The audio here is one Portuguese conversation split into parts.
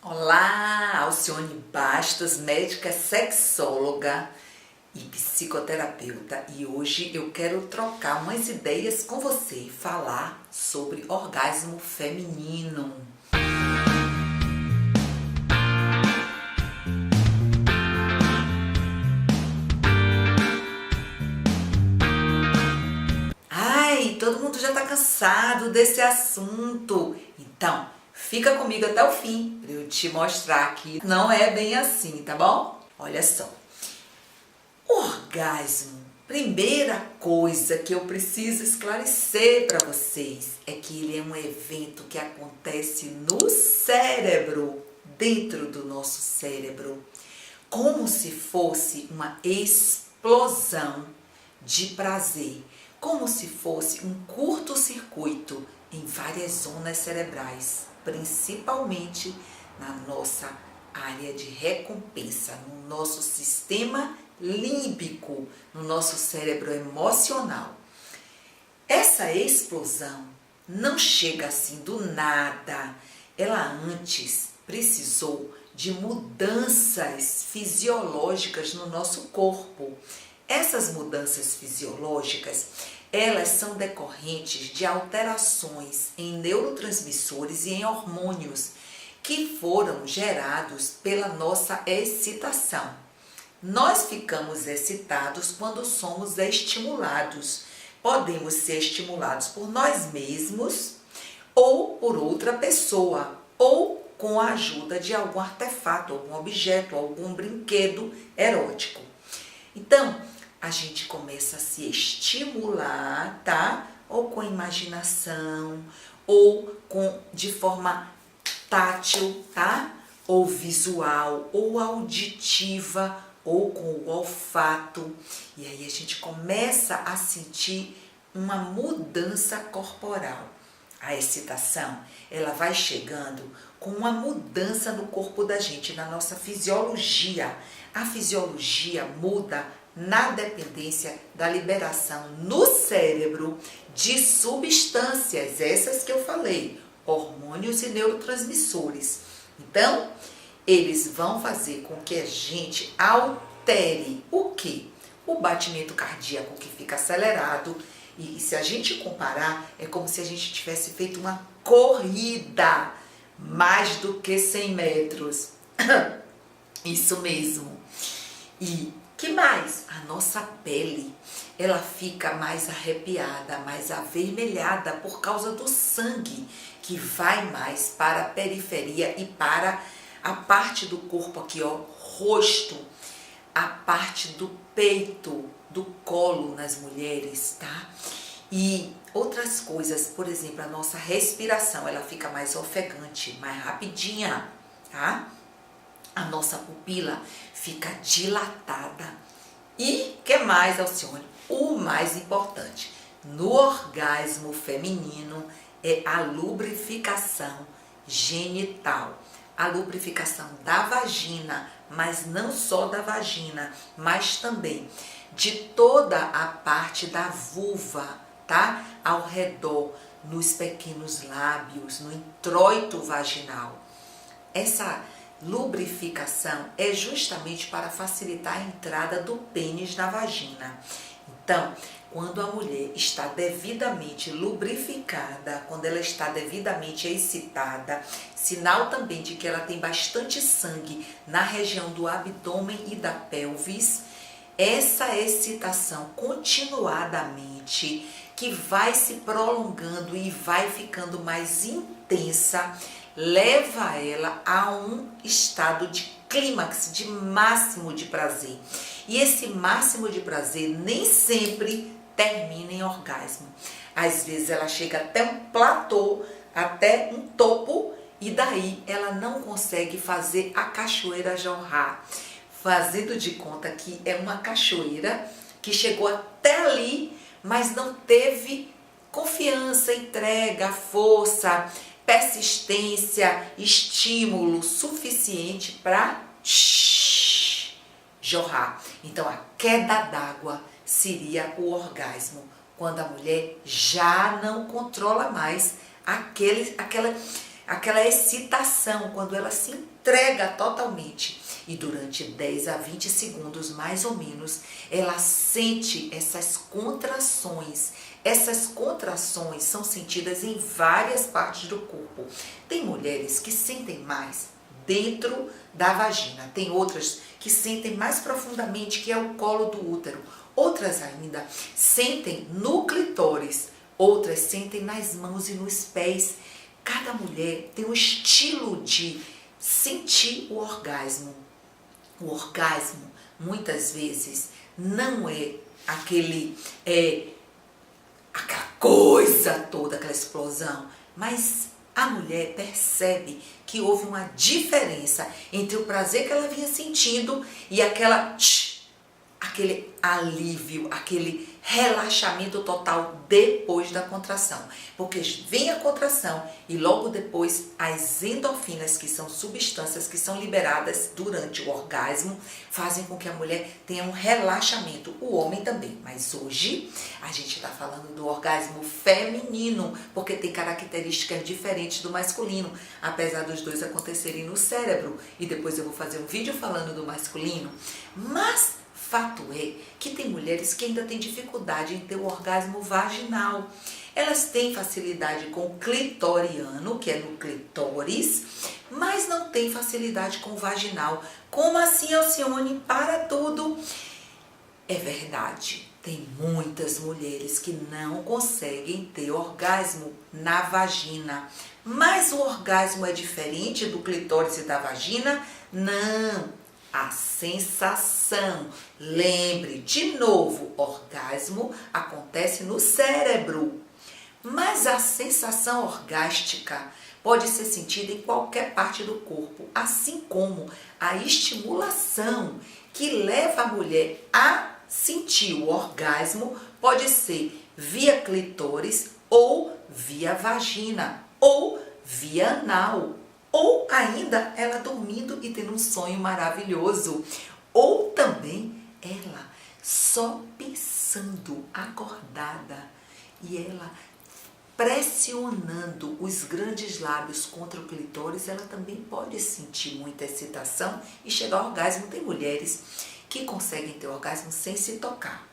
Olá, Alcione Bastos, médica sexóloga e psicoterapeuta, e hoje eu quero trocar umas ideias com você e falar sobre orgasmo feminino. Ai, todo mundo já tá cansado desse assunto, então fica comigo até o fim para eu te mostrar que não é bem assim, tá bom? Olha só. Orgasmo, primeira coisa que eu preciso esclarecer para vocês é que ele é um evento que acontece no cérebro, dentro do nosso cérebro, como se fosse uma explosão de prazer, como se fosse um curto-circuito em várias zonas cerebrais, principalmente na nossa área de recompensa, no nosso sistema límbico, no nosso cérebro emocional. Essa explosão não chega assim do nada. Ela antes precisou de mudanças fisiológicas no nosso corpo. Essas mudanças fisiológicas, elas são decorrentes de alterações em neurotransmissores e em hormônios que foram gerados pela nossa excitação. Nós ficamos excitados quando somos estimulados. Podemos ser estimulados por nós mesmos ou por outra pessoa, ou com a ajuda de algum artefato, algum objeto, algum brinquedo erótico. Então, a gente começa a se estimular, tá? Ou com imaginação, ou de forma tátil, tá? Ou visual, ou auditiva, ou com o olfato. E aí a gente começa a sentir uma mudança corporal. A excitação, ela vai chegando com uma mudança no corpo da gente, na nossa fisiologia. A fisiologia muda na dependência da liberação no cérebro de substâncias, essas que eu falei, hormônios e neurotransmissores. Então, eles vão fazer com que a gente altere o quê? O batimento cardíaco, que fica acelerado. E se a gente comparar, é como se a gente tivesse feito uma corrida, mais do que 100 metros. Isso mesmo. E que mais? A nossa pele, ela fica mais arrepiada, mais avermelhada por causa do sangue que vai mais para a periferia e para a parte do corpo aqui, ó, rosto, a parte do peito, do colo nas mulheres, tá? E outras coisas, por exemplo, a nossa respiração, ela fica mais ofegante, mais rapidinha, tá? A nossa pupila fica dilatada. E que mais, Alcione? O mais importante, no orgasmo feminino é a lubrificação genital. A lubrificação da vagina, mas não só da vagina, mas também de toda a parte da vulva, tá? Ao redor, nos pequenos lábios, no introito vaginal. Essa lubrificação é justamente para facilitar a entrada do pênis na vagina. Então, quando a mulher está devidamente lubrificada, quando ela está devidamente excitada, sinal também de que ela tem bastante sangue na região do abdômen e da pelvis, essa excitação continuadamente, que vai se prolongando e vai ficando mais intensa, leva ela a um estado de clímax, de máximo de prazer. E esse máximo de prazer nem sempre termina em orgasmo. Às vezes ela chega até um platô, até um topo, e daí ela não consegue fazer a cachoeira jorrar, fazendo de conta que é uma cachoeira que chegou até ali, mas não teve confiança, entrega, força, persistência, estímulo suficiente para jorrar. Então a queda d'água seria o orgasmo, quando a mulher já não controla mais aquela excitação, quando ela se entrega totalmente. E durante 10 a 20 segundos, mais ou menos, ela sente essas contrações. Essas contrações são sentidas em várias partes do corpo. Tem mulheres que sentem mais dentro da vagina, tem outras que sentem mais profundamente, que é o colo do útero. Outras ainda sentem no clitóris, outras sentem nas mãos e nos pés. Cada mulher tem um estilo de sentir o orgasmo. O orgasmo, muitas vezes, não é aquela coisa toda, aquela explosão, mas a mulher percebe que houve uma diferença entre o prazer que ela vinha sentindo e aquele alívio, aquele relaxamento total depois da contração. Porque vem a contração e logo depois as endorfinas, que são substâncias que são liberadas durante o orgasmo, fazem com que a mulher tenha um relaxamento. O homem também. Mas hoje a gente está falando do orgasmo feminino, porque tem características diferentes do masculino, apesar dos dois acontecerem no cérebro. E depois eu vou fazer um vídeo falando do masculino. Mas fato é que tem mulheres que ainda têm dificuldade em ter o orgasmo vaginal. Elas têm facilidade com o clitoriano, que é no clitóris, mas não têm facilidade com o vaginal. Como assim, Alcione? Para tudo! É verdade, tem muitas mulheres que não conseguem ter orgasmo na vagina. Mas o orgasmo é diferente do clitóris e da vagina? Não! A sensação. Lembre, de novo, orgasmo acontece no cérebro. Mas a sensação orgástica pode ser sentida em qualquer parte do corpo, assim como a estimulação que leva a mulher a sentir o orgasmo pode ser via clitóris ou via vagina ou via anal. Ou ainda ela dormindo e tendo um sonho maravilhoso. Ou também ela só pensando, acordada, e ela pressionando os grandes lábios contra o clitóris, ela também pode sentir muita excitação e chegar ao orgasmo. Tem mulheres que conseguem ter orgasmo sem se tocar.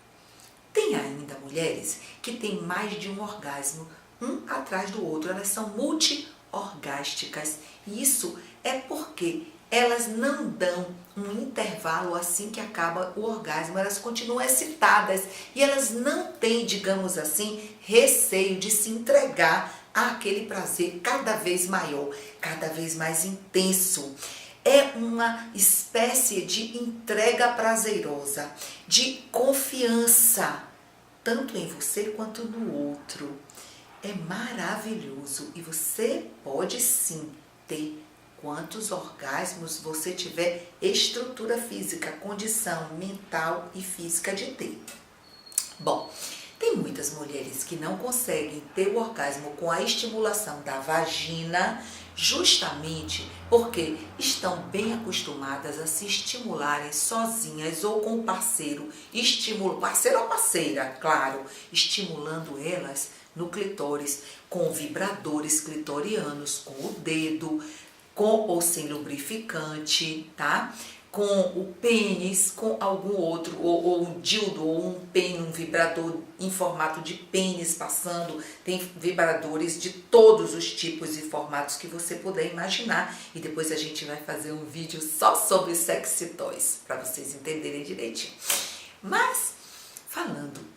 Tem ainda mulheres que têm mais de um orgasmo, um atrás do outro. Elas são multiorgásticas. E isso é porque elas não dão um intervalo assim que acaba o orgasmo. Elas continuam excitadas e elas não têm, digamos assim, receio de se entregar àquele prazer cada vez maior, cada vez mais intenso. É uma espécie de entrega prazerosa, de confiança, tanto em você quanto no outro. É maravilhoso e você pode sim ter quantos orgasmos você tiver estrutura física, condição mental e física de ter. Bom, tem muitas mulheres que não conseguem ter o orgasmo com a estimulação da vagina, justamente porque estão bem acostumadas a se estimularem sozinhas ou com o parceiro, parceiro ou parceira, claro, estimulando elas no clitóris, com vibradores clitorianos, com o dedo, com ou sem lubrificante, tá? Com o pênis, com algum outro, ou um dildo, ou um pênis, um vibrador em formato de pênis passando. Tem vibradores de todos os tipos e formatos que você puder imaginar. E depois a gente vai fazer um vídeo só sobre sexy toys, para vocês entenderem direitinho. Mas,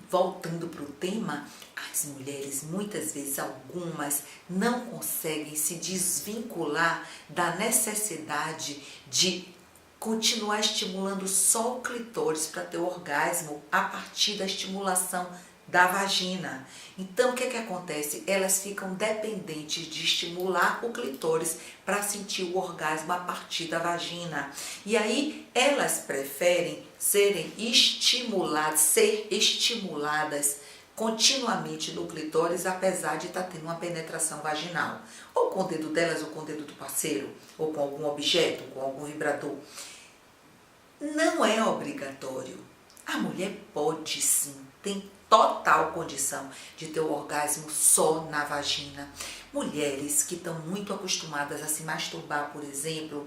voltando para o tema, as mulheres, muitas vezes, algumas, não conseguem se desvincular da necessidade de continuar estimulando só o clitóris para ter orgasmo a partir da estimulação da vagina. Então, o que acontece? Elas ficam dependentes de estimular o clitóris para sentir o orgasmo a partir da vagina. E aí, elas preferem ser estimuladas continuamente no clitóris, apesar de estar tendo uma penetração vaginal. Ou com o dedo delas, ou com o dedo do parceiro, ou com algum objeto, com algum vibrador. Não é obrigatório. A mulher pode sim, tem total condição de ter o orgasmo só na vagina. Mulheres que estão muito acostumadas a se masturbar, por exemplo,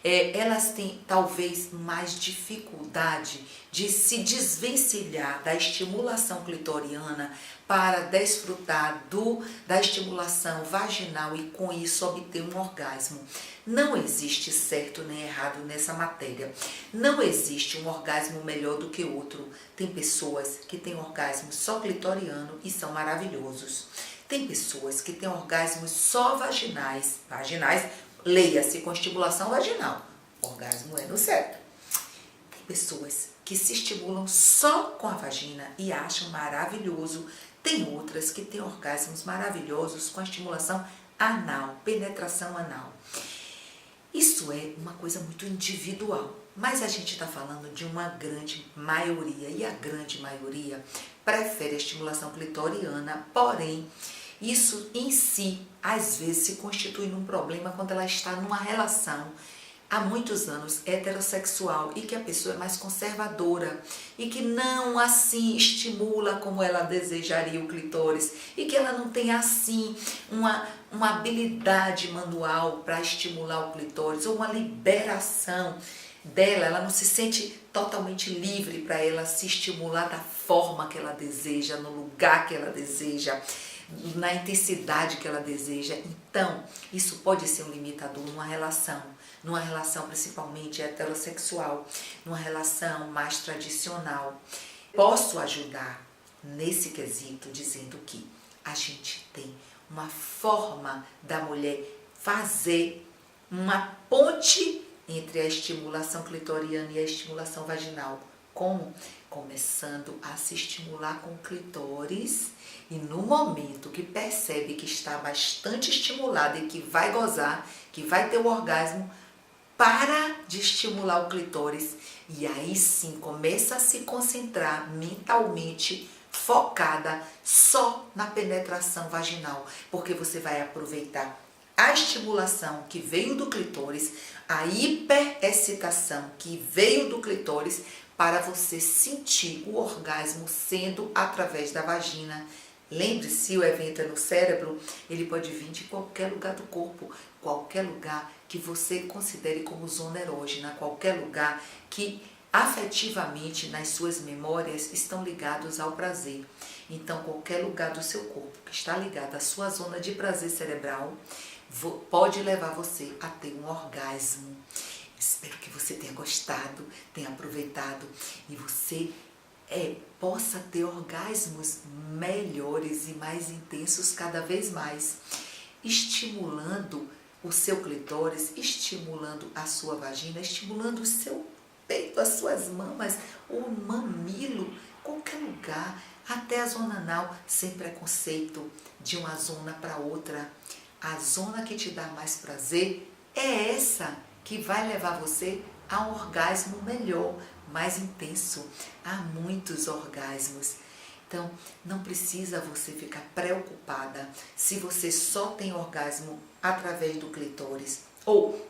elas têm talvez mais dificuldade de se desvencilhar da estimulação clitoriana para desfrutar da estimulação vaginal e com isso obter um orgasmo. Não existe certo nem errado nessa matéria. Não existe um orgasmo melhor do que outro. Tem pessoas que têm orgasmo só clitoriano e são maravilhosos. Tem pessoas que têm orgasmos só vaginais, leia-se com estimulação vaginal. O orgasmo é no cérebro. Tem pessoas que se estimulam só com a vagina e acham maravilhoso. Tem outras que têm orgasmos maravilhosos com a estimulação anal, penetração anal. Isso é uma coisa muito individual, mas a gente está falando de uma grande maioria, e a grande maioria prefere a estimulação clitoriana, porém, isso em si, às vezes, se constitui num problema quando ela está numa relação há muitos anos heterossexual e que a pessoa é mais conservadora e que não assim estimula como ela desejaria o clitóris e que ela não tem assim uma habilidade manual para estimular o clitóris ou uma liberação dela, ela não se sente totalmente livre para ela se estimular da forma que ela deseja, no lugar que ela deseja, na intensidade que ela deseja. Então, isso pode ser um limitador numa relação principalmente heterossexual, numa relação mais tradicional. Posso ajudar nesse quesito dizendo que a gente tem uma forma da mulher fazer uma ponte entre a estimulação clitoriana e a estimulação vaginal. Como? Começando a se estimular com o clitóris e no momento que percebe que está bastante estimulada e que vai gozar, que vai ter o orgasmo, para de estimular o clitóris e aí sim começa a se concentrar mentalmente focada só na penetração vaginal, porque você vai aproveitar a estimulação que veio do clitóris, a hiperexcitação que veio do clitóris para você sentir o orgasmo sendo através da vagina. Lembre-se, o evento é no cérebro, ele pode vir de qualquer lugar do corpo, qualquer lugar que você considere como zona erógena, qualquer lugar que afetivamente nas suas memórias estão ligados ao prazer. Então, qualquer lugar do seu corpo que está ligado à sua zona de prazer cerebral pode levar você a ter um orgasmo. Espero que você tenha gostado, tenha aproveitado e você possa ter orgasmos melhores e mais intensos cada vez mais, estimulando o seu clitóris, estimulando a sua vagina, estimulando o seu peito, as suas mamas, o mamilo, qualquer lugar, até a zona anal, sem preconceito de uma zona para outra. A zona que te dá mais prazer é essa que vai levar você a um orgasmo melhor, mais intenso. Há muitos orgasmos. Então, não precisa você ficar preocupada se você só tem orgasmo através do clitóris ou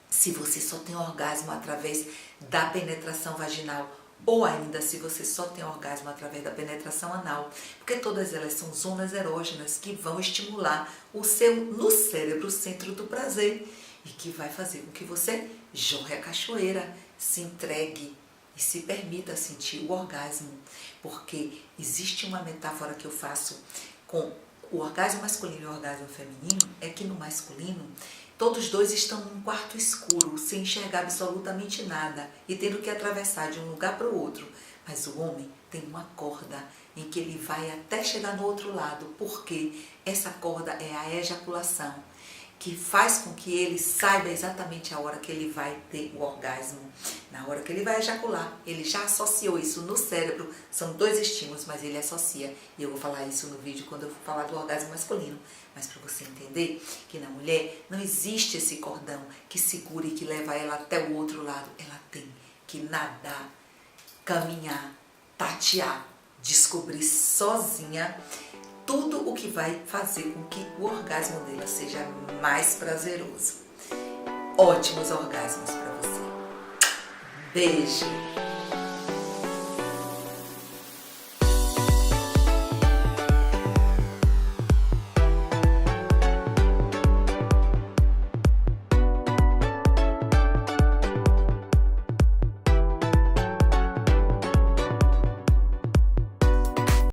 se você só tem orgasmo através da penetração vaginal ou ainda se você só tem orgasmo através da penetração anal, porque todas elas são zonas erógenas que vão estimular no cérebro, o centro do prazer e que vai fazer com que você jorre a cachoeira, se entregue e se permita sentir o orgasmo, porque existe uma metáfora que eu faço com o orgasmo masculino e o orgasmo feminino, é que no masculino, todos dois estão num quarto escuro, sem enxergar absolutamente nada e tendo que atravessar de um lugar para o outro. Mas o homem tem uma corda em que ele vai até chegar no outro lado, porque essa corda é a ejaculação, que faz com que ele saiba exatamente a hora que ele vai ter o orgasmo. Na hora que ele vai ejacular, ele já associou isso no cérebro, são dois estímulos, mas ele associa. E eu vou falar isso no vídeo quando eu for falar do orgasmo masculino. Mas para você entender que na mulher não existe esse cordão que segura e que leva ela até o outro lado. Ela tem que nadar, caminhar, tatear, descobrir sozinha tudo o que vai fazer com que o orgasmo dela seja mais prazeroso. Ótimos orgasmos para você. Beijo!